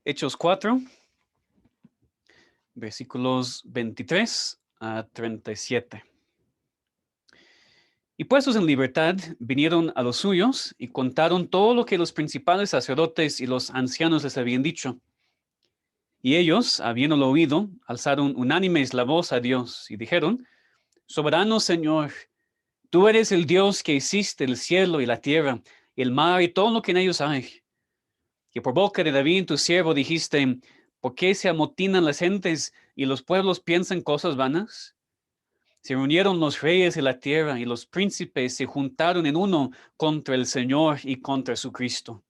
Hechos 4, versículos 23 a 37. Y puestos en libertad, vinieron a los suyos y contaron todo lo que los principales sacerdotes y los ancianos les habían dicho. Y ellos, habiéndolo oído, alzaron unánimes la voz a Dios y dijeron: Soberano Señor, tú eres el Dios que hiciste el cielo y la tierra, el mar y todo lo que en ellos hay. Que por boca de David, tu siervo, dijiste: ¿Por qué se amotinan las gentes y los pueblos piensan cosas vanas? Se reunieron los reyes de la tierra y los príncipes se juntaron en uno contra el Señor y contra su Cristo.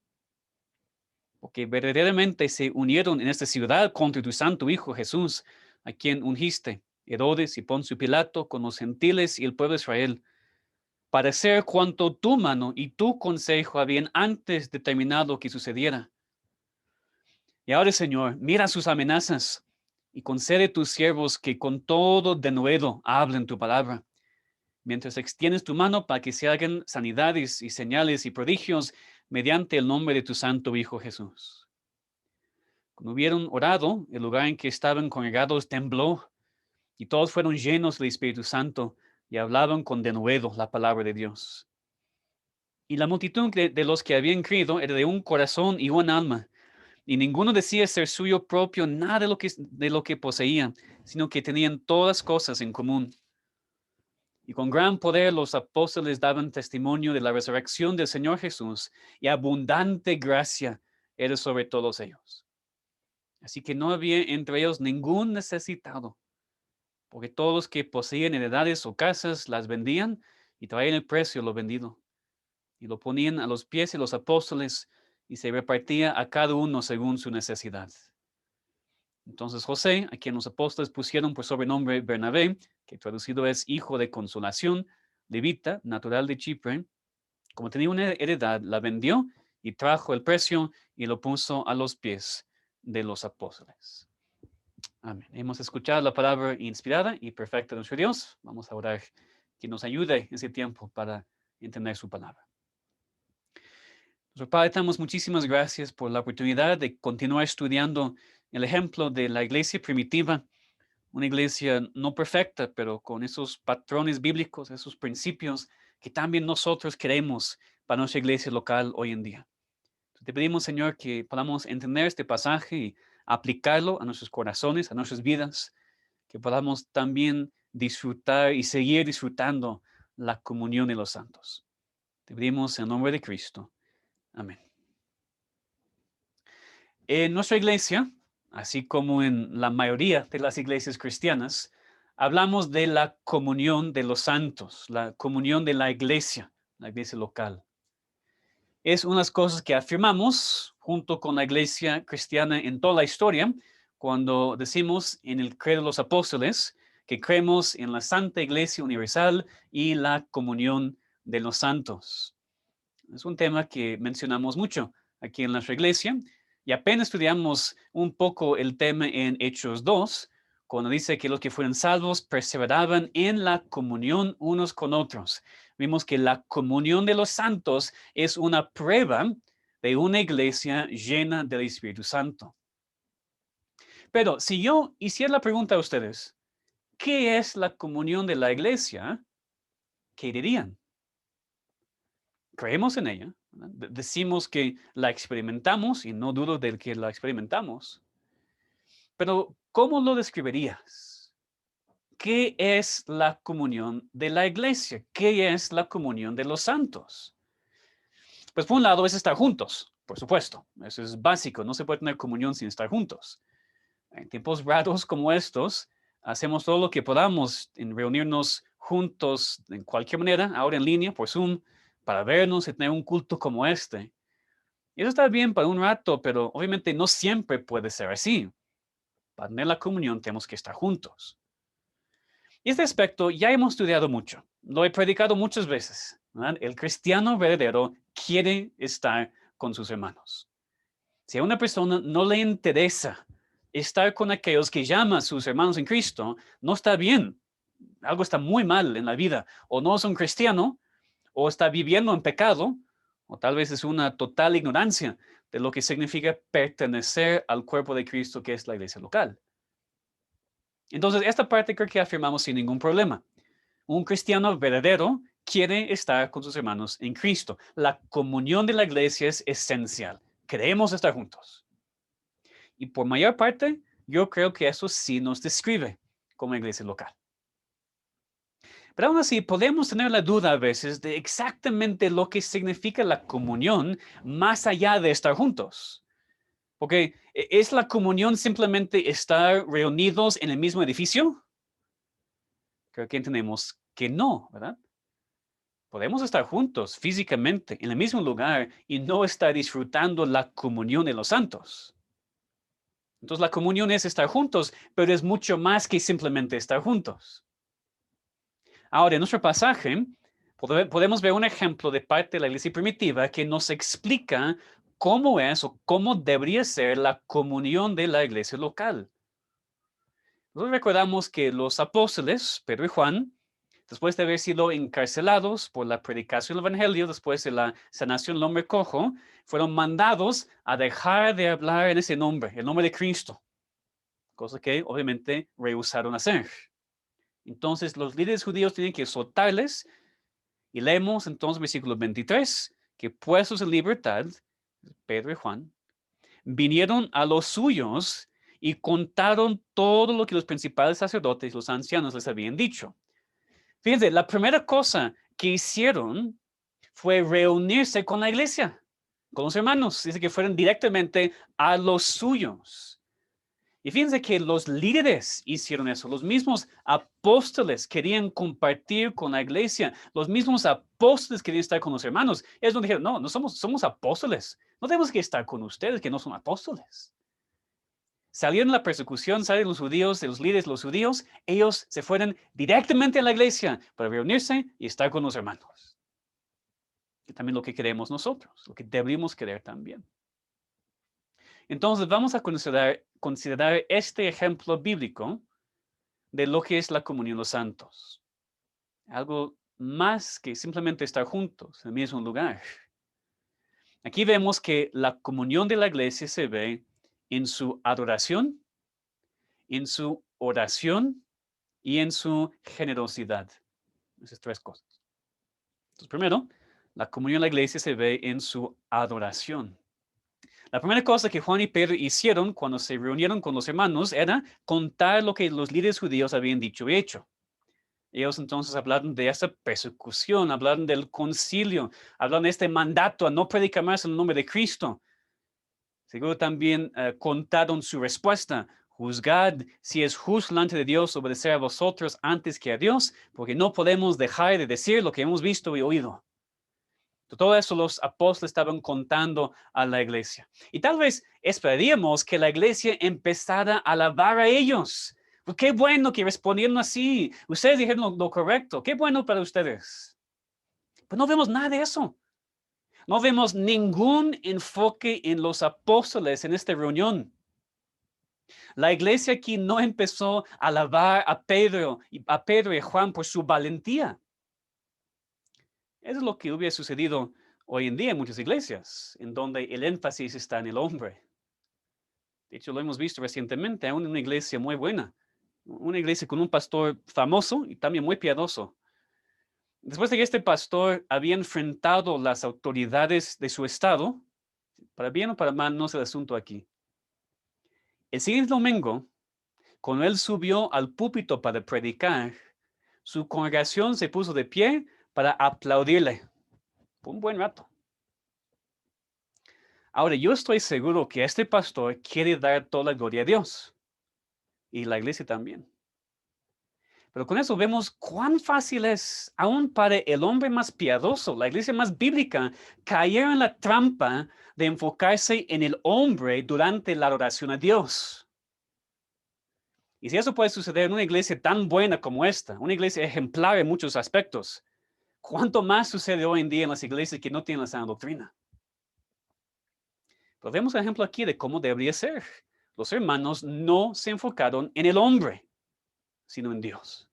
Porque verdaderamente se unieron en esta ciudad contra tu santo Hijo Jesús, a quien ungiste, Herodes y Poncio Pilato, con los gentiles y el pueblo de Israel, para hacer cuanto tu mano y tu consejo habían antes determinado que sucediera. Y ahora, Señor, mira sus amenazas y concede a tus siervos que con todo denuedo hablen tu palabra, mientras extiendes tu mano para que se hagan sanidades y señales y prodigios mediante el nombre de tu santo Hijo Jesús. Cuando hubieron orado, el lugar en que estaban congregados tembló y todos fueron llenos del Espíritu Santo y hablaban con denuedo la palabra de Dios. Y la multitud de los que habían creído era de un corazón y un alma, y ninguno decía ser suyo propio nada de lo que poseía, sino que tenían todas cosas en común. Y con gran poder los apóstoles daban testimonio de la resurrección del Señor Jesús, y abundante gracia era sobre todos ellos. Así que no había entre ellos ningún necesitado, porque todos los que poseían heredades o casas las vendían y traían el precio de lo vendido, y lo ponían a los pies de los apóstoles, y se repartía a cada uno según su necesidad. Entonces José, a quien los apóstoles pusieron por sobrenombre Bernabé, que traducido es hijo de consolación, levita, natural de Chipre, como tenía una heredad, la vendió y trajo el precio y lo puso a los pies de los apóstoles. Amén. Hemos escuchado la palabra inspirada y perfecta de nuestro Dios. Vamos a orar que nos ayude ese tiempo para entender su palabra. Nuestro Padre, damos muchísimas gracias por la oportunidad de continuar estudiando el ejemplo de la iglesia primitiva, una iglesia no perfecta, pero con esos patrones bíblicos, esos principios que también nosotros queremos para nuestra iglesia local hoy en día. Te pedimos, Señor, que podamos entender este pasaje y aplicarlo a nuestros corazones, a nuestras vidas, que podamos también disfrutar y seguir disfrutando la comunión de los santos. Te pedimos en el nombre de Cristo. Amén. En nuestra iglesia, así como en la mayoría de las iglesias cristianas, hablamos de la comunión de los santos, la comunión de la iglesia local. Es unas cosas que afirmamos junto con la iglesia cristiana en toda la historia cuando decimos en el credo de los apóstoles que creemos en la Santa Iglesia Universal y la comunión de los santos. Es un tema que mencionamos mucho aquí en nuestra iglesia y apenas estudiamos un poco el tema en Hechos 2, cuando dice que los que fueron salvos perseveraban en la comunión unos con otros. Vimos que la comunión de los santos es una prueba de una iglesia llena del Espíritu Santo. Pero si yo hiciera la pregunta a ustedes, ¿qué es la comunión de la iglesia? ¿Qué dirían? Creemos en ella, decimos que la experimentamos y no dudo del que la experimentamos. Pero, ¿cómo lo describirías? ¿Qué es la comunión de la iglesia? ¿Qué es la comunión de los santos? Pues por un lado es estar juntos, por supuesto. Eso es básico, no se puede tener comunión sin estar juntos. En tiempos raros como estos, hacemos todo lo que podamos en reunirnos juntos de cualquier manera, ahora en línea, por Zoom, para vernos y tener un culto como este. Y eso está bien para un rato, pero obviamente no siempre puede ser así. Para tener la comunión tenemos que estar juntos. Y este aspecto ya hemos estudiado mucho. Lo he predicado muchas veces, ¿verdad? El cristiano verdadero quiere estar con sus hermanos. Si a una persona no le interesa estar con aquellos que llama a sus hermanos en Cristo, no está bien. Algo está muy mal en la vida. O no es un cristiano, o está viviendo en pecado, o tal vez es una total ignorancia de lo que significa pertenecer al cuerpo de Cristo, que es la iglesia local. Entonces, esta parte creo que afirmamos sin ningún problema. Un cristiano verdadero quiere estar con sus hermanos en Cristo. La comunión de la iglesia es esencial. Queremos estar juntos. Y por mayor parte, yo creo que eso sí nos describe como iglesia local. Pero aún así, podemos tener la duda a veces de exactamente lo que significa la comunión más allá de estar juntos. Porque ¿es la comunión simplemente estar reunidos en el mismo edificio? Creo que entendemos que no, ¿verdad? Podemos estar juntos físicamente en el mismo lugar y no estar disfrutando la comunión de los santos. Entonces la comunión es estar juntos, pero es mucho más que simplemente estar juntos. Ahora, en nuestro pasaje, podemos ver un ejemplo de parte de la iglesia primitiva que nos explica cómo es o cómo debería ser la comunión de la iglesia local. Nosotros recordamos que los apóstoles, Pedro y Juan, después de haber sido encarcelados por la predicación del Evangelio, después de la sanación del hombre cojo, fueron mandados a dejar de hablar en ese nombre, el nombre de Cristo, cosa que obviamente rehusaron hacer. Entonces los líderes judíos tienen que soltarles y leemos entonces versículo 23, que puestos en libertad, Pedro y Juan, vinieron a los suyos y contaron todo lo que los principales sacerdotes y los ancianos les habían dicho. Fíjense, la primera cosa que hicieron fue reunirse con la iglesia, con los hermanos. Dice que fueron directamente a los suyos. Y fíjense que los líderes hicieron eso. Los mismos apóstoles querían compartir con la iglesia. Los mismos apóstoles querían estar con los hermanos. Ellos no dijeron, no somos apóstoles. No tenemos que estar con ustedes que no son apóstoles. Salieron la persecución, salieron los judíos, de los líderes, los judíos, ellos se fueron directamente a la iglesia para reunirse y estar con los hermanos. Que también lo que queremos nosotros, lo que deberíamos querer también. Entonces vamos a considerar este ejemplo bíblico de lo que es la comunión de los santos. Algo más que simplemente estar juntos en el mismo lugar. Aquí vemos que la comunión de la iglesia se ve en su adoración, en su oración y en su generosidad. Esas tres cosas. Entonces, primero, la comunión de la iglesia se ve en su adoración. La primera cosa que Juan y Pedro hicieron cuando se reunieron con los hermanos era contar lo que los líderes judíos habían dicho y hecho. Ellos entonces hablaron de esa persecución, hablaron del concilio, hablaron de este mandato a no predicar más en el nombre de Cristo. Seguro también contaron su respuesta. Juzgad si es justo delante de Dios obedecer a vosotros antes que a Dios, porque no podemos dejar de decir lo que hemos visto y oído. Todo eso los apóstoles estaban contando a la iglesia. Y tal vez esperaríamos que la iglesia empezara a alabar a ellos. Pues qué bueno que respondieron así. Ustedes dijeron lo correcto. Qué bueno para ustedes. Pues no vemos nada de eso. No vemos ningún enfoque en los apóstoles en esta reunión. La iglesia aquí no empezó a alabar a Pedro y a Juan por su valentía. Eso es lo que hubiera sucedido hoy en día en muchas iglesias, en donde el énfasis está en el hombre. De hecho, lo hemos visto recientemente, aún en una iglesia muy buena, una iglesia con un pastor famoso y también muy piadoso. Después de que este pastor había enfrentado las autoridades de su estado, para bien o para mal, no es el asunto aquí. El siguiente domingo, cuando él subió al púlpito para predicar, su congregación se puso de pie para aplaudirle por un buen rato. Ahora, yo estoy seguro que este pastor quiere dar toda la gloria a Dios y la iglesia también. Pero con eso vemos cuán fácil es, aún para el hombre más piadoso, la iglesia más bíblica, caer en la trampa de enfocarse en el hombre durante la adoración a Dios. Y si eso puede suceder en una iglesia tan buena como esta, una iglesia ejemplar en muchos aspectos, ¿cuánto más sucede hoy en día en las iglesias que no tienen la sana doctrina? Pero vemos el ejemplo aquí de cómo debería ser. Los hermanos no se enfocaron en el hombre, sino en Dios.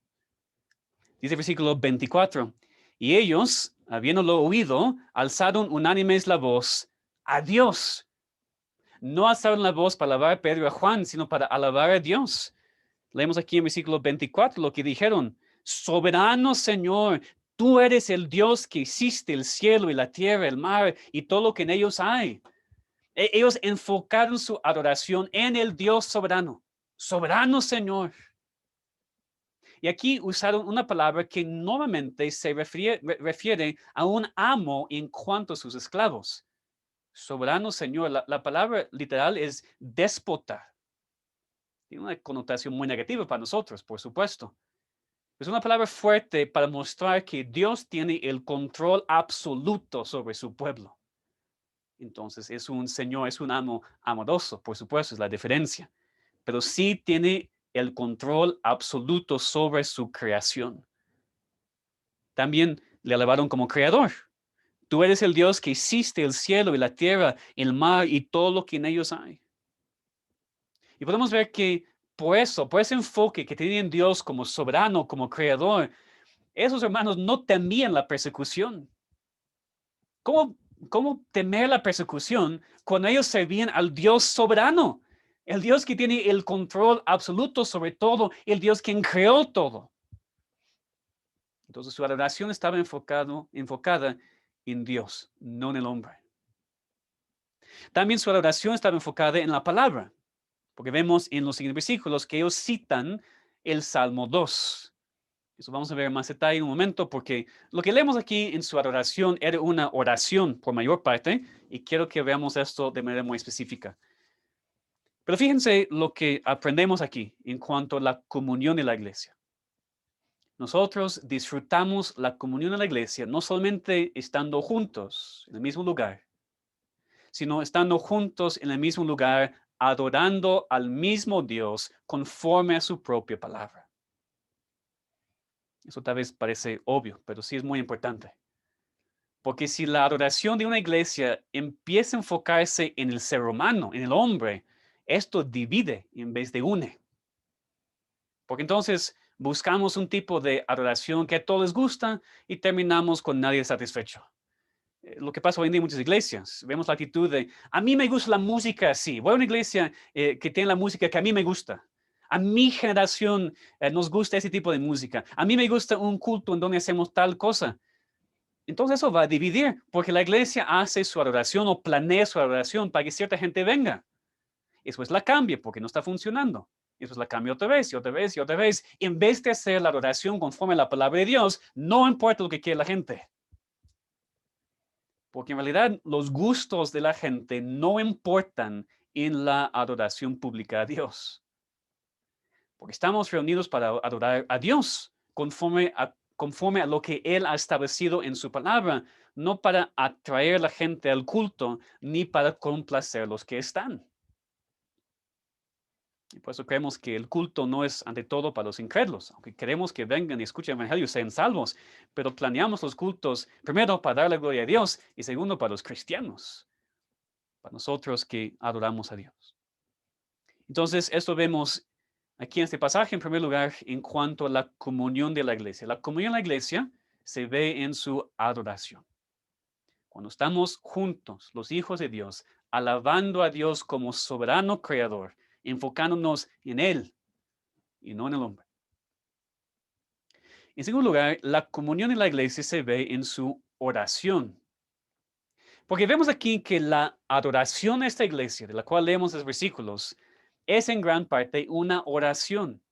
Dice el versículo 24, y ellos, habiéndolo oído, alzaron unánimes la voz a Dios no alzaron la voz para alabar a Pedro y a Juan, sino para alabar a Dios. Leemos aquí en versículo 24 lo que dijeron: soberano Señor, tú eres el Dios que hiciste el cielo y la tierra, el mar y todo lo que en ellos hay. Ellos enfocaron su adoración en el Dios soberano. Soberano Señor. Y aquí usaron una palabra que normalmente se refiere a un amo en cuanto a sus esclavos. Soberano Señor, la palabra literal es déspota. Tiene una connotación muy negativa para nosotros, por supuesto. Es una palabra fuerte para mostrar que Dios tiene el control absoluto sobre su pueblo. Entonces es un Señor, es un amo amoroso, por supuesto, es la diferencia. Pero sí tiene el control absoluto sobre su creación. También le alabaron como creador. Tú eres el Dios que hiciste el cielo y la tierra, el mar y todo lo que en ellos hay. Y podemos ver que por ese enfoque que tienen Dios como soberano, como creador, esos hermanos no temían la persecución. ¿Cómo temer la persecución cuando ellos servían al Dios soberano? El Dios que tiene el control absoluto sobre todo, el Dios quien creó todo. Entonces su adoración estaba enfocada en Dios, no en el hombre. También su adoración estaba enfocada en la palabra, porque vemos en los siguientes versículos que ellos citan el Salmo 2. Eso vamos a ver más detalle en un momento, porque lo que leemos aquí en su adoración era una oración por mayor parte, y quiero que veamos esto de manera muy específica. Pero fíjense lo que aprendemos aquí en cuanto a la comunión de la iglesia. Nosotros disfrutamos la comunión de la iglesia no solamente estando juntos en el mismo lugar, sino estando juntos en el mismo lugar, adorando al mismo Dios conforme a su propia palabra. Eso tal vez parece obvio, pero sí es muy importante. Porque si la adoración de una iglesia empieza a enfocarse en el ser humano, en el hombre, esto divide en vez de une. Porque entonces buscamos un tipo de adoración que a todos les gusta y terminamos con nadie satisfecho. Lo que pasa hoy en día en muchas iglesias, vemos la actitud de: a mí me gusta la música así, voy a una iglesia que tiene la música que a mí me gusta. A mi generación nos gusta ese tipo de música. A mí me gusta un culto en donde hacemos tal cosa. Entonces eso va a dividir, porque la iglesia hace su adoración o planea su adoración para que cierta gente venga. Después la cambia porque no está funcionando. Después la cambia otra vez y otra vez y otra vez. En vez de hacer la adoración conforme a la palabra de Dios, no importa lo que quiere la gente. Porque en realidad los gustos de la gente no importan en la adoración pública a Dios. Porque estamos reunidos para adorar a Dios conforme a lo que Él ha establecido en su palabra, no para atraer a la gente al culto, ni para complacer a los que están. Y por eso creemos que el culto no es ante todo para los incrédulos, aunque queremos que vengan y escuchen el evangelio y sean salvos, pero planeamos los cultos primero para darle gloria a Dios y segundo para los cristianos, para nosotros que adoramos a Dios. Entonces, esto vemos aquí en este pasaje, en primer lugar, en cuanto a la comunión de la iglesia. La comunión de la iglesia se ve en su adoración. Cuando estamos juntos, los hijos de Dios, alabando a Dios como soberano creador, enfocándonos en Él y no en el hombre. En segundo lugar, la comunión en la iglesia se ve en su oración. Porque vemos aquí que la adoración de esta iglesia, de la cual leemos los versículos, es en gran parte una oración.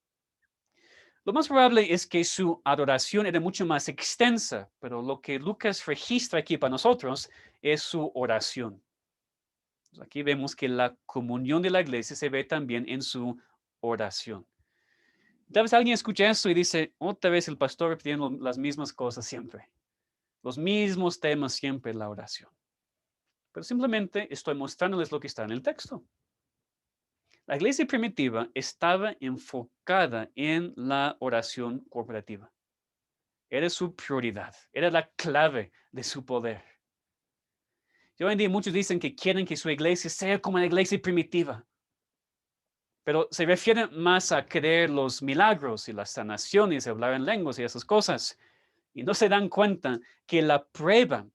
Lo más probable es que su adoración era mucho más extensa, pero lo que Lucas registra aquí para nosotros es su oración. Aquí vemos que la comunión de la iglesia se ve también en su oración. Tal vez alguien escucha esto y dice: otra vez el pastor repitiendo las mismas cosas siempre, los mismos temas siempre en la oración. Pero simplemente estoy mostrándoles lo que está en el texto. La iglesia primitiva estaba enfocada en la oración corporativa. Era su prioridad, era la clave de su poder. Y hoy en día muchos dicen que quieren que su iglesia sea como la iglesia primitiva, pero se refieren más a creer los milagros y las sanaciones, hablar en lenguas y esas cosas. Y no se dan cuenta que la prueba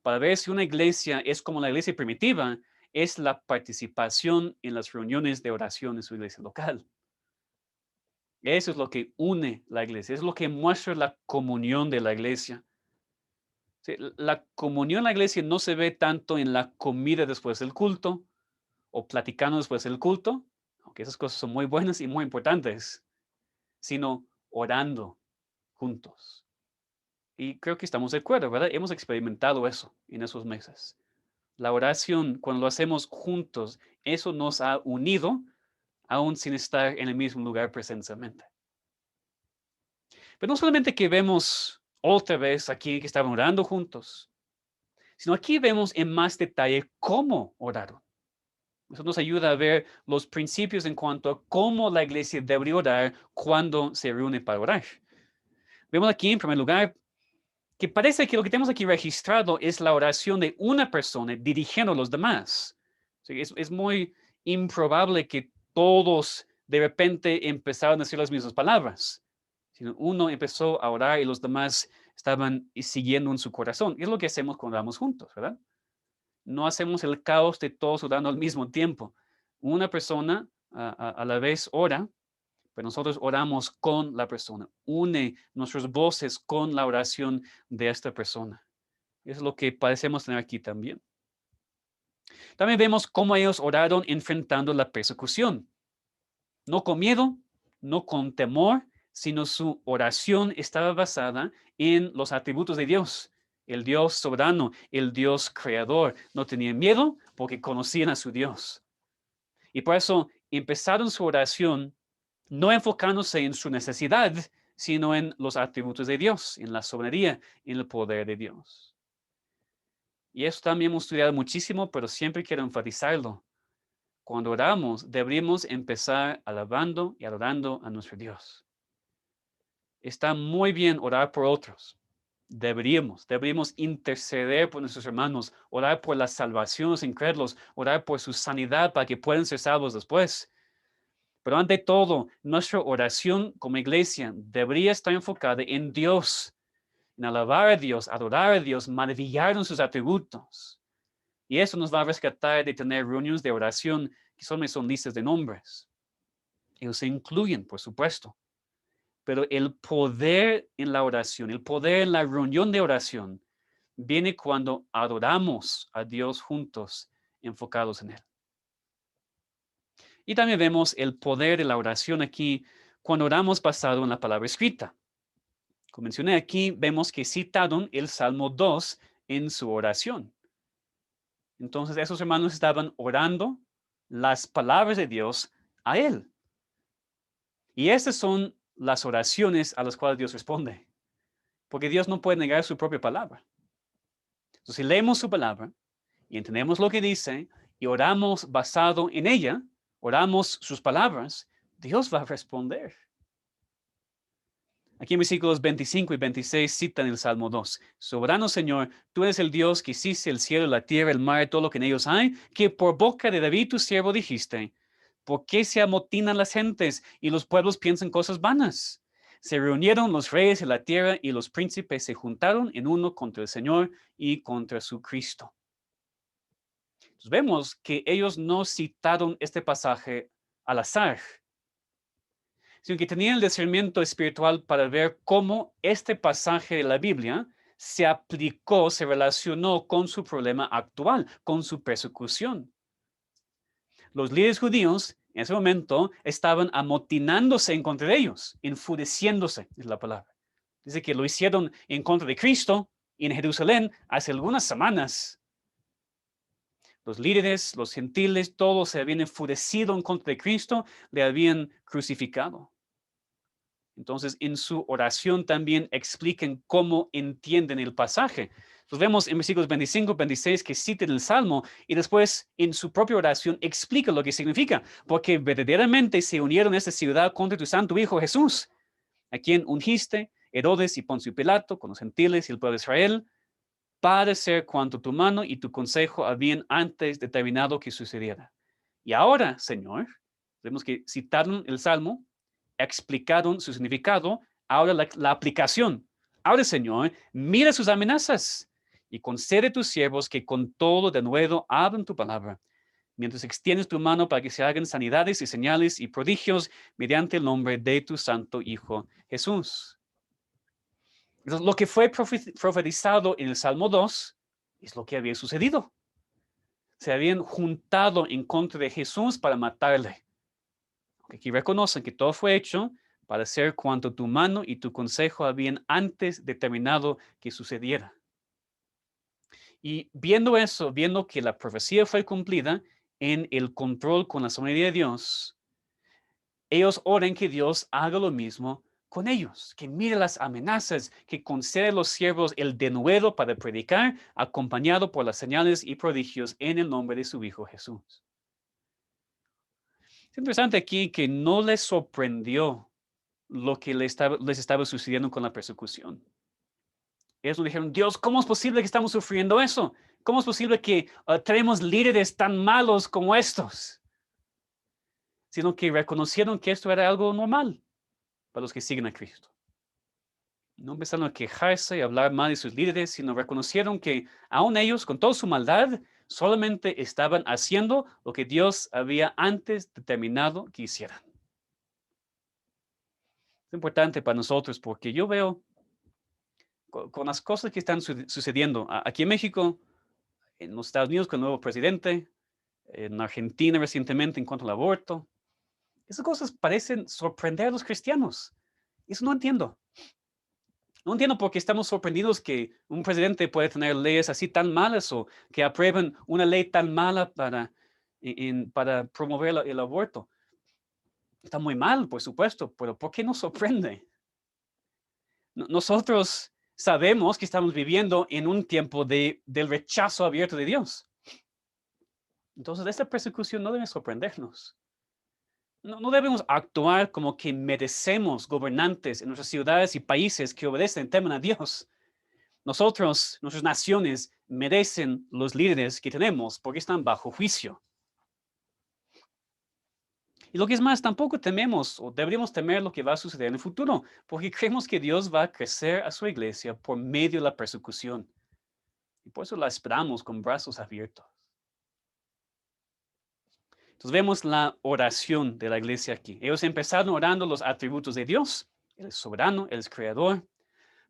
para ver si una iglesia es como la iglesia primitiva es la participación en las reuniones de oración en su iglesia local. Eso es lo que une la iglesia, es lo que muestra la comunión de la iglesia. Sí, la comunión en la iglesia no se ve tanto en la comida después del culto o platicando después del culto, aunque esas cosas son muy buenas y muy importantes, sino orando juntos. Y creo que estamos de acuerdo, ¿verdad? Hemos experimentado eso en esos meses. La oración, cuando lo hacemos juntos, eso nos ha unido, aún sin estar en el mismo lugar presencialmente. Pero no solamente que vemos otra vez aquí que estaban orando juntos, sino aquí vemos en más detalle cómo oraron. Eso nos ayuda a ver los principios en cuanto a cómo la iglesia debería orar cuando se reúne para orar. Vemos aquí, en primer lugar, que parece que lo que tenemos aquí registrado es la oración de una persona dirigiendo a los demás. Sí, es muy improbable que todos de repente empezaron a decir las mismas palabras. Sino uno empezó a orar y los demás estaban siguiendo en su corazón. Es lo que hacemos cuando oramos juntos, ¿verdad? No hacemos el caos de todos orando al mismo tiempo. Una persona a la vez ora, pero nosotros oramos con la persona. Une nuestras voces con la oración de esta persona. Es lo que parecemos tener aquí también. También vemos cómo ellos oraron enfrentando la persecución. No con miedo, no con temor, sino su oración estaba basada en los atributos de Dios. El Dios soberano, el Dios creador. No tenían miedo porque conocían a su Dios. Y por eso empezaron su oración no enfocándose en su necesidad, sino en los atributos de Dios, en la soberanía, en el poder de Dios. Y eso también hemos estudiado muchísimo, pero siempre quiero enfatizarlo. Cuando oramos, deberíamos empezar alabando y adorando a nuestro Dios. Está muy bien orar por otros. Deberíamos interceder por nuestros hermanos, orar por la salvación de los incrédulos, orar por su sanidad para que puedan ser salvos después. Pero ante todo, nuestra oración como iglesia debería estar enfocada en Dios, en alabar a Dios, adorar a Dios, maravillar en sus atributos. Y eso nos va a rescatar de tener reuniones de oración que solamente son listas de nombres. Ellos se incluyen, por supuesto. Pero el poder en la oración, el poder en la reunión de oración, viene cuando adoramos a Dios juntos, enfocados en Él. Y también vemos el poder de la oración aquí cuando oramos basado en la palabra escrita. Como mencioné aquí, vemos que citaron el Salmo 2 en su oración. Entonces, esos hermanos estaban orando las palabras de Dios a Él. Y estas son las oraciones a las cuales Dios responde. Porque Dios no puede negar su propia palabra. Entonces, si leemos su palabra y entendemos lo que dice y oramos basado en ella, oramos sus palabras, Dios va a responder. Aquí en versículos 25 y 26 citan el Salmo 2. Soberano Señor, tú eres el Dios que hiciste el cielo, la tierra, el mar, todo lo que en ellos hay, que por boca de David tu siervo dijiste, ¿por qué se amotinan las gentes y los pueblos piensan cosas vanas? Se reunieron los reyes de la tierra y los príncipes se juntaron en uno contra el Señor y contra su Cristo. Entonces vemos que ellos no citaron este pasaje al azar, sino que tenían el discernimiento espiritual para ver cómo este pasaje de la Biblia se aplicó, se relacionó con su problema actual, con su persecución. Los líderes judíos en ese momento estaban amotinándose en contra de ellos, enfureciéndose, es la palabra. Dice que lo hicieron en contra de Cristo en Jerusalén hace algunas semanas. Los líderes, los gentiles, todos se habían enfurecido en contra de Cristo, le habían crucificado. Entonces, en su oración también expliquen cómo entienden el pasaje. Entonces, vemos en versículos 25, 26 que citen el Salmo y después en su propia oración explica lo que significa. Porque verdaderamente se unieron a esta ciudad contra tu santo Hijo Jesús, a quien ungiste Herodes y Poncio Pilato con los gentiles y el pueblo de Israel, para hacer cuanto tu mano y tu consejo habían antes determinado que sucediera. Y ahora, Señor, vemos que citaron el Salmo, explicaron su significado, ahora la aplicación. Ahora, Señor, mira sus amenazas y concede a tus siervos que con todo de nuevo hablen tu palabra, mientras extiendes tu mano para que se hagan sanidades y señales y prodigios mediante el nombre de tu santo Hijo Jesús. Entonces, lo que fue profetizado en el Salmo 2 es lo que había sucedido. Se habían juntado en contra de Jesús para matarle. Aquí reconocen que todo fue hecho para hacer cuanto tu mano y tu consejo habían antes determinado que sucediera. Y viendo eso, viendo que la profecía fue cumplida en el control con la soberanía de Dios, ellos oran que Dios haga lo mismo con ellos, que mire las amenazas, que concede a los siervos el denuedo para predicar, acompañado por las señales y prodigios en el nombre de su Hijo Jesús. Es interesante aquí que no les sorprendió lo que les estaba sucediendo con la persecución. Ellos nos dijeron, Dios, ¿cómo es posible que estamos sufriendo eso? ¿Cómo es posible que tenemos líderes tan malos como estos? Sino que reconocieron que esto era algo normal para los que siguen a Cristo. No empezaron a quejarse y hablar mal de sus líderes, sino reconocieron que aún ellos, con toda su maldad, solamente estaban haciendo lo que Dios había antes determinado que hicieran. Es importante para nosotros porque yo veo con las cosas que están sucediendo aquí en México, en los Estados Unidos con el nuevo presidente, en Argentina recientemente en cuanto al aborto, esas cosas parecen sorprender a los cristianos. Eso no entiendo. No entiendo por qué estamos sorprendidos que un presidente puede tener leyes así tan malas o que aprueben una ley tan mala para promover el aborto. Está muy mal, por supuesto, pero ¿por qué nos sorprende? Nosotros sabemos que estamos viviendo en un tiempo del rechazo abierto de Dios. Entonces, esta persecución no debe sorprendernos. No debemos actuar como que merecemos gobernantes en nuestras ciudades y países que obedecen y temen a Dios. Nosotros, nuestras naciones, merecen los líderes que tenemos porque están bajo juicio. Y lo que es más, tampoco tememos o deberíamos temer lo que va a suceder en el futuro, porque creemos que Dios va a crecer a su iglesia por medio de la persecución. Y por eso la esperamos con brazos abiertos. Entonces vemos la oración de la iglesia aquí. Ellos empezaron orando los atributos de Dios. Él es soberano, Él es creador.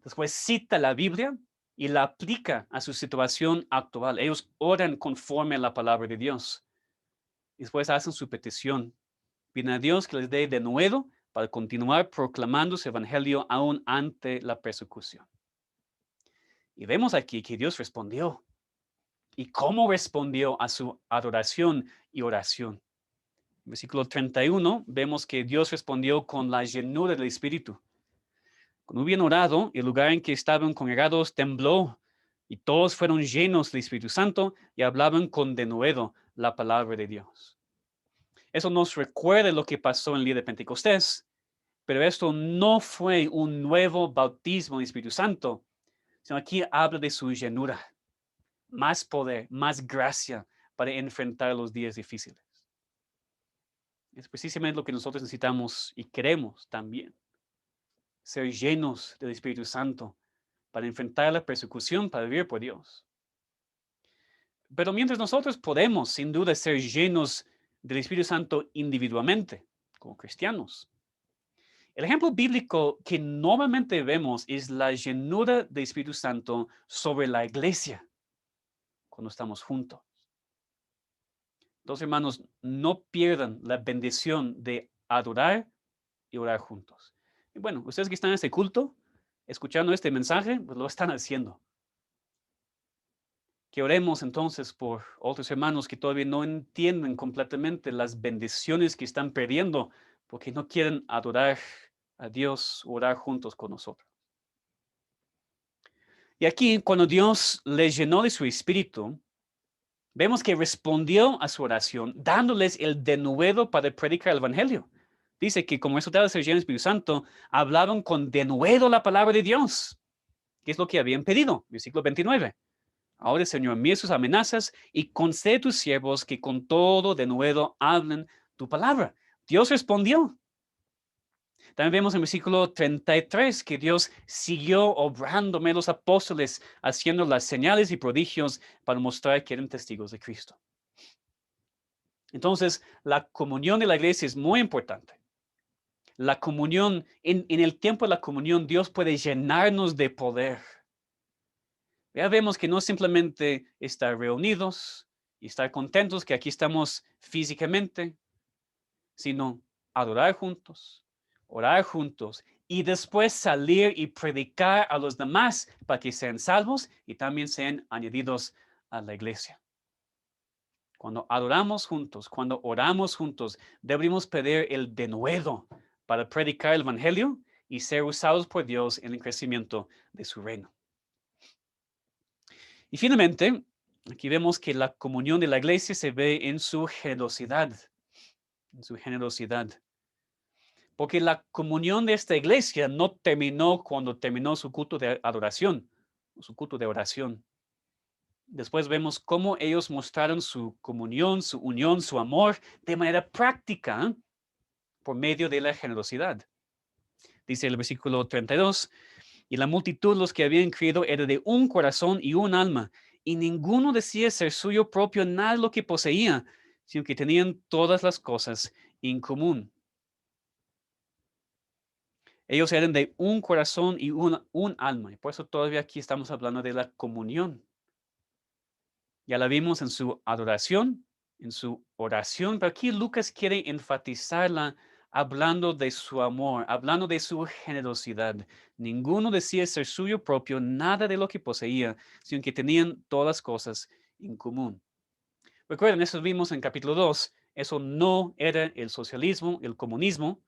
Después cita la Biblia y la aplica a su situación actual. Ellos oran conforme a la palabra de Dios. Después hacen su petición. Piden a Dios que les dé de nuevo para continuar proclamando su evangelio aún ante la persecución. Y vemos aquí que Dios respondió. ¿Y cómo respondió a su adoración y oración? En versículo 31 vemos que Dios respondió con la llenura del Espíritu. Cuando hubieron orado, el lugar en que estaban congregados tembló y todos fueron llenos del Espíritu Santo y hablaban con denuedo la palabra de Dios. Eso nos recuerda lo que pasó en el día de Pentecostés, pero esto no fue un nuevo bautismo del Espíritu Santo, sino aquí habla de su llenura, más poder, más gracia para enfrentar los días difíciles. Es precisamente lo que nosotros necesitamos y queremos también, ser llenos del Espíritu Santo para enfrentar la persecución, para vivir por Dios. Pero mientras nosotros podemos, sin duda, ser llenos del Espíritu Santo individualmente, como cristianos, el ejemplo bíblico que normalmente vemos es la llenura del Espíritu Santo sobre la iglesia cuando estamos juntos. Entonces, hermanos, no pierdan la bendición de adorar y orar juntos. Y bueno, ustedes que están en este culto, escuchando este mensaje, pues lo están haciendo. Que oremos entonces por otros hermanos que todavía no entienden completamente las bendiciones que están perdiendo porque no quieren adorar a Dios, orar juntos con nosotros. Y aquí, cuando Dios les llenó de su espíritu, vemos que respondió a su oración, dándoles el denuedo para predicar el evangelio. Dice que como resultado de ser llenos del Espíritu Santo, hablaban con denuedo la palabra de Dios, que es lo que habían pedido. Versículo 29. Ahora, Señor, mira sus amenazas y concede a tus siervos que con todo denuedo hablen tu palabra. Dios respondió. También vemos en versículo 33 que Dios siguió obrándome los apóstoles, haciendo las señales y prodigios para mostrar que eran testigos de Cristo. Entonces, la comunión de la iglesia es muy importante. La comunión, en el tiempo de la comunión, Dios puede llenarnos de poder. Ya vemos que no simplemente estar reunidos y estar contentos que aquí estamos físicamente, sino adorar juntos, orar juntos y después salir y predicar a los demás para que sean salvos y también sean añadidos a la iglesia. Cuando adoramos juntos, cuando oramos juntos, debemos pedir el denuedo para predicar el evangelio y ser usados por Dios en el crecimiento de su reino. Y finalmente, aquí vemos que la comunión de la iglesia se ve en su generosidad, en su generosidad. Porque la comunión de esta iglesia no terminó cuando terminó su culto de adoración, su culto de oración. Después vemos cómo ellos mostraron su comunión, su unión, su amor de manera práctica por medio de la generosidad. Dice el versículo 32, y la multitud los que habían creído era de un corazón y un alma, y ninguno decía ser suyo propio nada de lo que poseía, sino que tenían todas las cosas en común. Ellos eran de un corazón y un alma, y por eso todavía aquí estamos hablando de la comunión. Ya la vimos en su adoración, en su oración, pero aquí Lucas quiere enfatizarla hablando de su amor, hablando de su generosidad. Ninguno decía ser suyo propio nada de lo que poseía, sino que tenían todas las cosas en común. Recuerden, eso vimos en capítulo 2, eso no era el socialismo, el comunismo,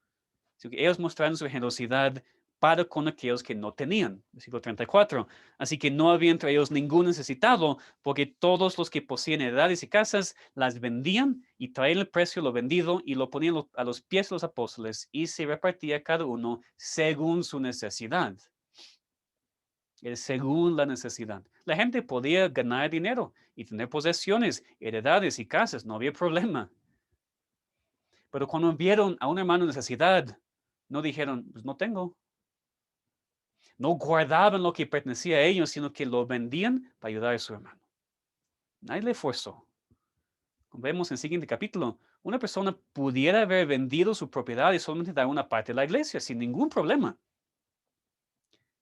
sino que ellos mostraron su generosidad para con aquellos que no tenían. Versículo 34. Así que no había entre ellos ningún necesitado, porque todos los que poseían heredades y casas las vendían y traían el precio de lo vendido y lo ponían a los pies de los apóstoles y se repartía cada uno según su necesidad. Es según la necesidad. La gente podía ganar dinero y tener posesiones, heredades y casas, no había problema. Pero cuando vieron a un hermano en necesidad, no dijeron, pues no tengo. No guardaban lo que pertenecía a ellos, sino que lo vendían para ayudar a su hermano. Nadie le forzó. Como vemos en el siguiente capítulo, una persona pudiera haber vendido su propiedad y solamente dar una parte a la iglesia sin ningún problema.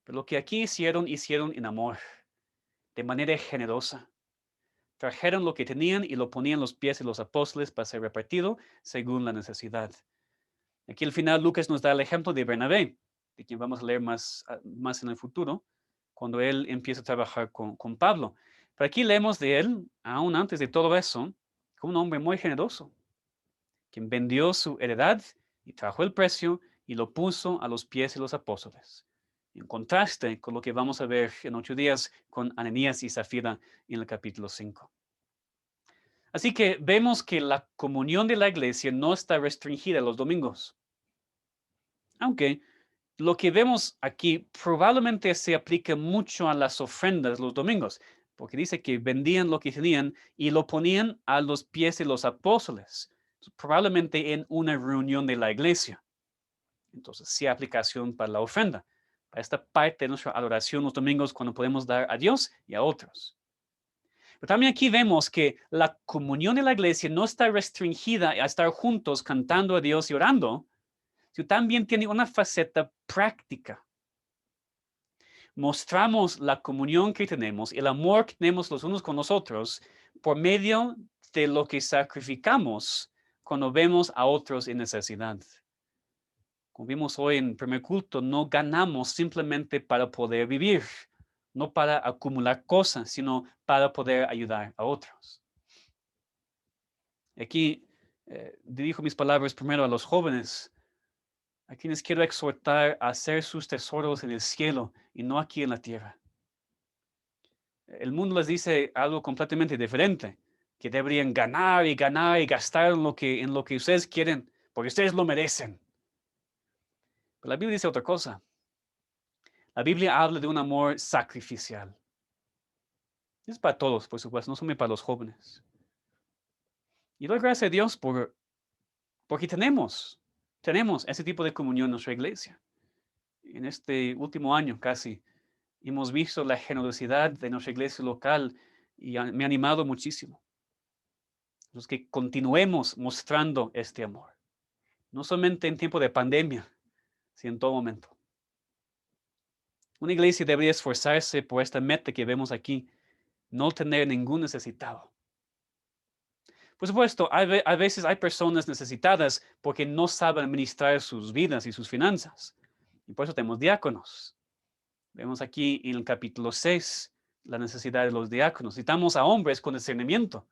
Pero lo que aquí hicieron en amor, de manera generosa. Trajeron lo que tenían y lo ponían a los pies de los apóstoles para ser repartido según la necesidad. Aquí al final Lucas nos da el ejemplo de Bernabé, de quien vamos a leer más en el futuro, cuando él empieza a trabajar con Pablo. Pero aquí leemos de él, aún antes de todo eso, como un hombre muy generoso, quien vendió su heredad y trajo el precio y lo puso a los pies de los apóstoles. En contraste con lo que vamos a ver en 8 días con Ananías y Zafira en el capítulo 5. Así que vemos que la comunión de la iglesia no está restringida a los domingos. Aunque lo que vemos aquí probablemente se aplica mucho a las ofrendas los domingos, porque dice que vendían lo que tenían y lo ponían a los pies de los apóstoles, probablemente en una reunión de la iglesia. Entonces, sí aplicación para la ofrenda, para esta parte de nuestra adoración los domingos cuando podemos dar a Dios y a otros. Pero también aquí vemos que la comunión de la iglesia no está restringida a estar juntos cantando a Dios y orando, sino también tiene una faceta práctica. Mostramos la comunión que tenemos, el amor que tenemos los unos con los otros, por medio de lo que sacrificamos cuando vemos a otros en necesidad. Como vimos hoy en el primer culto, no ganamos simplemente para poder vivir, no para acumular cosas, sino para poder ayudar a otros. Aquí dirijo mis palabras primero a los jóvenes, a quienes quiero exhortar a hacer sus tesoros en el cielo y no aquí en la tierra. El mundo les dice algo completamente diferente, que deberían ganar y gastar en lo que ustedes quieren, porque ustedes lo merecen. Pero la Biblia dice otra cosa. La Biblia habla de un amor sacrificial. Es para todos, por supuesto, no solo para los jóvenes. Y doy gracias a Dios porque tenemos ese tipo de comunión en nuestra iglesia. En este último año casi hemos visto la generosidad de nuestra iglesia local y me ha animado muchísimo. Entonces, que continuemos mostrando este amor. No solamente en tiempo de pandemia, sino en todo momento. Una iglesia debería esforzarse por esta meta que vemos aquí, no tener ningún necesitado. Por supuesto, a veces hay personas necesitadas porque no saben administrar sus vidas y sus finanzas. Y por eso tenemos diáconos. Vemos aquí en el capítulo 6 la necesidad de los diáconos. Necesitamos a hombres con discernimiento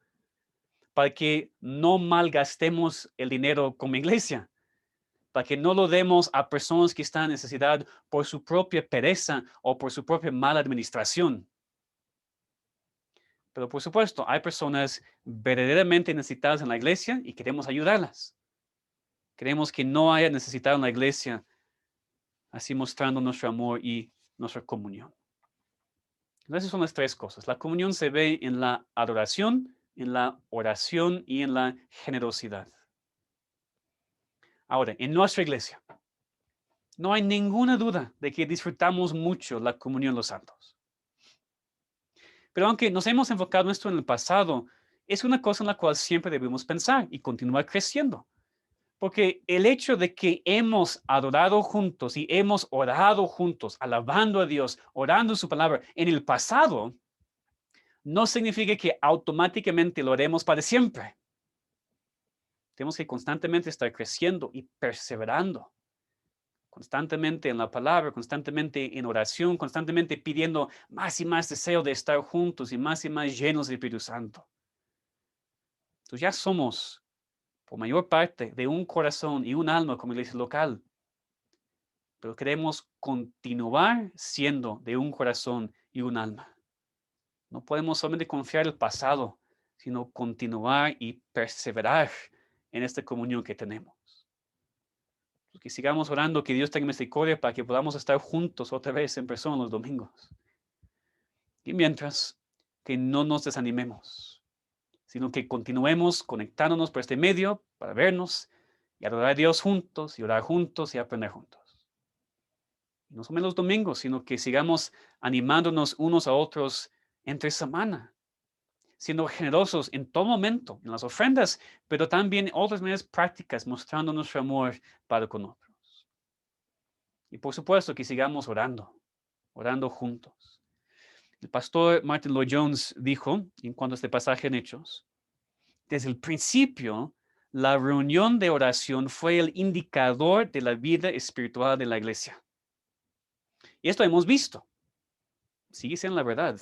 para que no malgastemos el dinero como iglesia, para que no lo demos a personas que están en necesidad por su propia pereza o por su propia mala administración. Pero por supuesto, hay personas verdaderamente necesitadas en la iglesia y queremos ayudarlas. Queremos que no haya necesitado en la iglesia, así mostrando nuestro amor y nuestra comunión. Esas son las tres cosas. La comunión se ve en la adoración, en la oración y en la generosidad. Ahora, en nuestra iglesia, no hay ninguna duda de que disfrutamos mucho la comunión de los santos. Pero aunque nos hemos enfocado en esto en el pasado, es una cosa en la cual siempre debemos pensar y continuar creciendo. Porque el hecho de que hemos adorado juntos y hemos orado juntos, alabando a Dios, orando su palabra en el pasado, no significa que automáticamente lo haremos para siempre. Tenemos que constantemente estar creciendo y perseverando. Constantemente en la palabra, constantemente en oración, constantemente pidiendo más y más deseo de estar juntos y más llenos del Espíritu Santo. Entonces ya somos, por mayor parte, de un corazón y un alma como iglesia local. Pero queremos continuar siendo de un corazón y un alma. No podemos solamente confiar en el pasado, sino continuar y perseverar en esta comunión que tenemos. Que sigamos orando que Dios tenga misericordia para que podamos estar juntos otra vez en persona los domingos. Y mientras, que no nos desanimemos, sino que continuemos conectándonos por este medio para vernos y adorar a Dios juntos y orar juntos y aprender juntos. No solamente los domingos, sino que sigamos animándonos unos a otros entre semana, siendo generosos en todo momento, en las ofrendas, pero también otras medidas prácticas, mostrando nuestro amor para con otros. Y por supuesto que sigamos orando juntos. El pastor Martin Lloyd-Jones dijo, en cuanto a este pasaje en Hechos, desde el principio, la reunión de oración fue el indicador de la vida espiritual de la iglesia. Y esto hemos visto. Sigue siendo la verdad.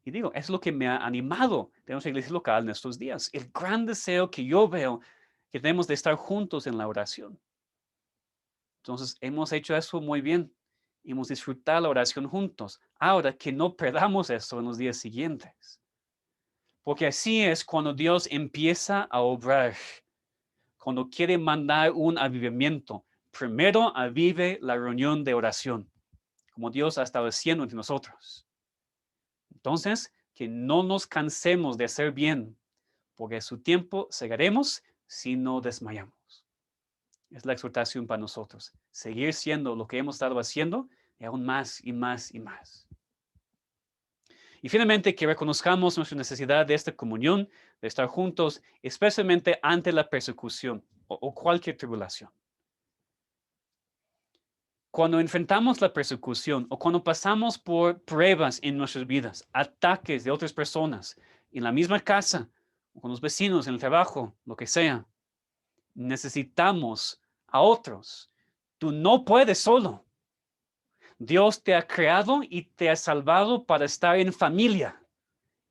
Y digo, es lo que me ha animado de nuestra iglesia local en estos días. El gran deseo que yo veo que tenemos de estar juntos en la oración. Entonces, hemos hecho eso muy bien. Hemos disfrutado la oración juntos. Ahora que no perdamos eso en los días siguientes. Porque así es cuando Dios empieza a obrar. Cuando quiere mandar un avivamiento. Primero avive la reunión de oración. Como Dios ha estado haciendo entre nosotros. Entonces, que no nos cansemos de hacer bien, porque a su tiempo segaremos si no desmayamos. Es la exhortación para nosotros. Seguir siendo lo que hemos estado haciendo y aún más y más y más. Y finalmente, que reconozcamos nuestra necesidad de esta comunión, de estar juntos, especialmente ante la persecución o cualquier tribulación. Cuando enfrentamos la persecución o cuando pasamos por pruebas en nuestras vidas, ataques de otras personas, en la misma casa, o con los vecinos, en el trabajo, lo que sea, necesitamos a otros. Tú no puedes solo. Dios te ha creado y te ha salvado para estar en familia,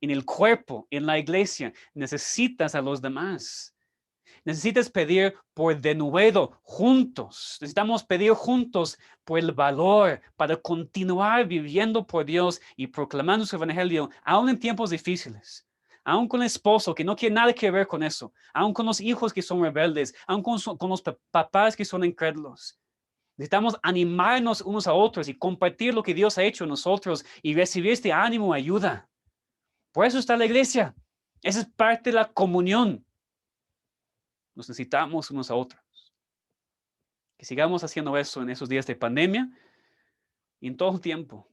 en el cuerpo, en la iglesia. Necesitas a los demás. Necesitas pedir por denuedo juntos. Necesitamos pedir juntos por el valor para continuar viviendo por Dios y proclamando su evangelio, aún en tiempos difíciles. Aún con el esposo que no quiere nada que ver con eso. Aún con los hijos que son rebeldes. Aún con los papás que son incrédulos. Necesitamos animarnos unos a otros y compartir lo que Dios ha hecho en nosotros y recibir este ánimo y ayuda. Por eso está la iglesia. Esa es parte de la comunión. Nos necesitamos unos a otros. Que sigamos haciendo eso en esos días de pandemia y en todo el tiempo.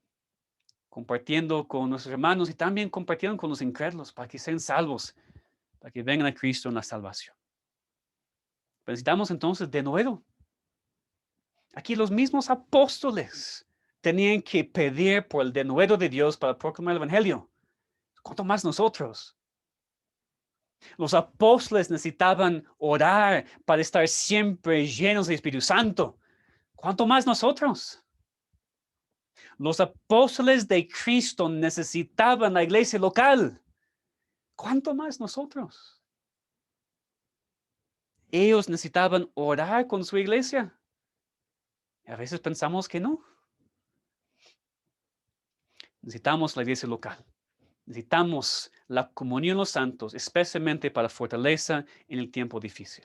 Compartiendo con nuestros hermanos y también compartiendo con los incrédulos para que sean salvos para que vengan a Cristo en la salvación. Necesitamos entonces de nuevo. Aquí los mismos apóstoles tenían que pedir por el denuedo de Dios para proclamar el Evangelio. ¿Cuánto más nosotros? Los apóstoles necesitaban orar para estar siempre llenos del Espíritu Santo. ¿Cuánto más nosotros? Los apóstoles de Cristo necesitaban la iglesia local. ¿Cuánto más nosotros? Ellos necesitaban orar con su iglesia. A veces pensamos que no. Necesitamos la iglesia local. Necesitamos la comunión de los santos, especialmente para fortaleza en el tiempo difícil.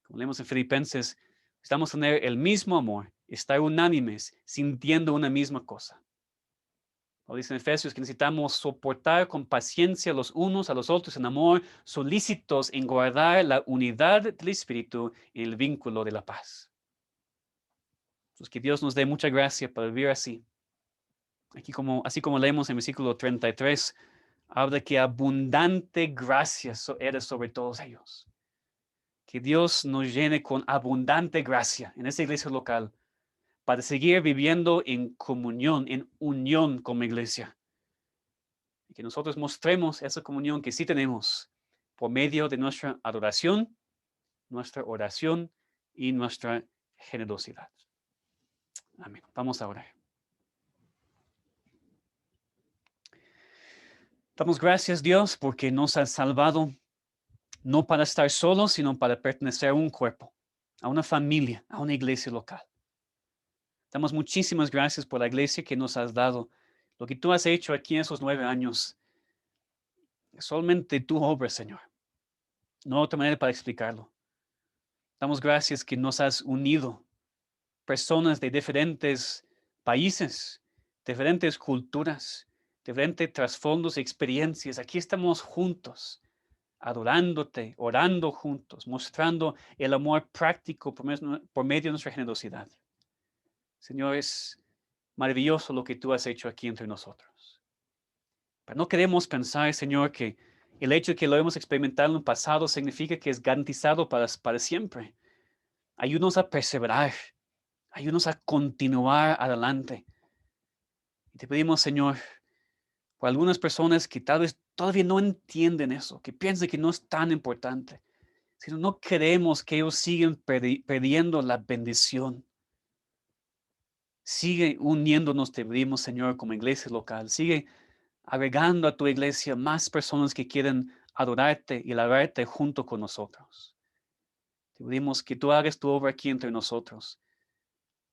Como leemos en Filipenses, necesitamos tener el mismo amor, estar unánimes, sintiendo una misma cosa. O dice en Efesios que necesitamos soportar con paciencia los unos a los otros en amor, solícitos en guardar la unidad del Espíritu y el vínculo de la paz. Entonces, que Dios nos dé mucha gracia para vivir así. Aquí así como leemos en el versículo 33, habla que abundante gracia era sobre todos ellos. Que Dios nos llene con abundante gracia en esta iglesia local para seguir viviendo en comunión, en unión con la iglesia. Y que nosotros mostremos esa comunión que sí tenemos por medio de nuestra adoración, nuestra oración y nuestra generosidad. Amén. Vamos a orar. Damos gracias, Dios, porque nos has salvado, no para estar solos, sino para pertenecer a un cuerpo, a una familia, a una iglesia local. Damos muchísimas gracias por la iglesia que nos has dado. Lo que tú has hecho aquí en esos 9 años, solamente tu obra, Señor. No hay otra manera para explicarlo. Damos gracias que nos has unido, personas de diferentes países, diferentes culturas, diferentes trasfondos y experiencias. Aquí estamos juntos, adorándote, orando juntos, mostrando el amor práctico por medio de nuestra generosidad. Señor, es maravilloso lo que tú has hecho aquí entre nosotros. Pero no queremos pensar, Señor, que el hecho de que lo hemos experimentado en el pasado significa que es garantizado para siempre. Ayúdanos a perseverar, ayúdanos a continuar adelante. Y te pedimos, Señor, por algunas personas que tal vez todavía no entienden eso, que piensan que no es tan importante, sino no queremos que ellos sigan perdiendo la bendición. Sigue uniéndonos, te pedimos, Señor, como iglesia local. Sigue agregando a tu iglesia más personas que quieren adorarte y alabarte junto con nosotros. Te pedimos que tú hagas tu obra aquí entre nosotros,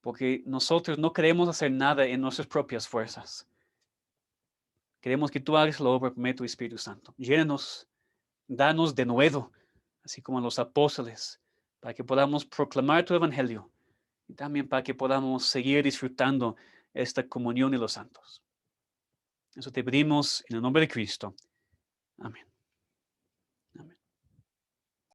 porque nosotros no queremos hacer nada en nuestras propias fuerzas. Queremos que tú hagas la obra por medio de tu Espíritu Santo. Llénanos, danos de nuevo, así como a los apóstoles, para que podamos proclamar tu evangelio y también para que podamos seguir disfrutando esta comunión de los santos. Eso te pedimos en el nombre de Cristo. Amén.